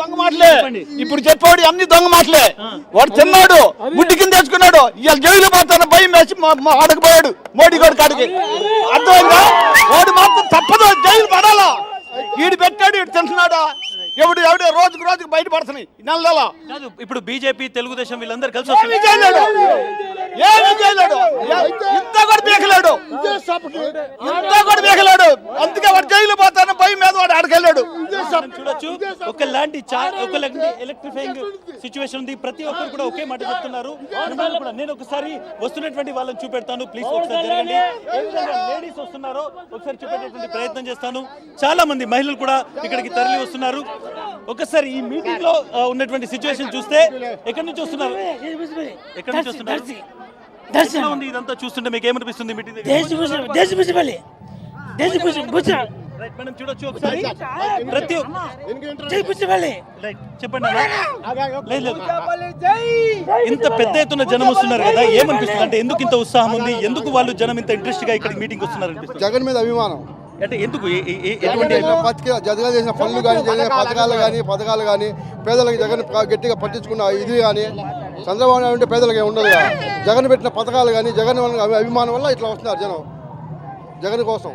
దొంగ మాటలే. ఇప్పుడు చెప్పాడు అన్ని దొంగ మాటలే. వాడు తిన్నాడు, ముడ్డి కింద తెచ్చుకున్నాడు, ఇవాళ జైలు పోతాను భయం వేసి ఆడకపోయాడు మోడీ గారి కాడికి. అర్థమైందా? వాడు మాత్రం తప్పదు, జైలు పడాలా. ఈడు పెట్టాడు, ఈడు తింటున్నాడా? ఎవడు రోజుకు బయటపడుతున్నాయి నెల. ఇప్పుడు బీజేపీ తెలుగుదేశం వీళ్ళందరూ కలిసి ఏమి చేయలేడు, ఇంత కూడా బీకలేడు, అందుకే వాడు జైలు పోతాను భయం మీద వాడు ఆడకెళ్ళాడు. చూడొచ్చు ఒక ఎలక్ట్రిఫైయింగ్ సిచ్యువేషన్ ఉంది. ప్రతి ఒక్కరు కూడా ఒకే మాట చెప్తున్నారు. నేను ఒకసారి వస్తున్నటువంటి వాళ్ళని చూపెడతాను, ప్లీజ్ ఒకసారి జరగండి. ఏ విధంగా లేడీస్ వస్తున్నారో ఒకసారి చూపెట్టేటువంటి ప్రయత్నం చేస్తాను. చాలా మంది మహిళలు కూడా ఇక్కడికి తరలి వస్తున్నారు. ఒకసారి ఈ మీటింగ్ లో ఉన్నటువంటి సిచ్యువేషన్ చూస్తే ఎక్కడి నుంచి వస్తున్నారు, ఎక్కడి నుంచి వస్తున్నారు, ఉంది ఇదంతా చూస్తుంటే మీకు ఏమనిపిస్తుంది? మీటింగ్ మనం చూడొచ్చు ఒకసారి. ప్రతి చెప్పండి, ఇంత పెద్ద ఎత్తున జనం వస్తున్నారు కదా, ఏమనిపిస్తుంది? అంటే ఎందుకు ఇంత ఉత్సాహం ఉంది, ఎందుకు వాళ్ళు జనం ఇంత ఇంట్రెస్ట్ గా ఇక్కడ మీటింగ్ వస్తున్నారు అనిపిస్తుంది? జగన్ మీద అభిమానం. అంటే ఎందుకు జగన్ చేసిన పనులు కానీ, పథకాలు కానీ పేదలకు జగన్ గట్టిగా పట్టించుకున్న ఇది కానీ, చంద్రబాబు నాయుడు అంటే పేదలకు ఉండదు. జగన్ పెట్టిన పథకాలు కానీ, జగన్ అభిమానం వల్ల ఇట్లా వస్తున్నారు జనం జగన్ కోసం.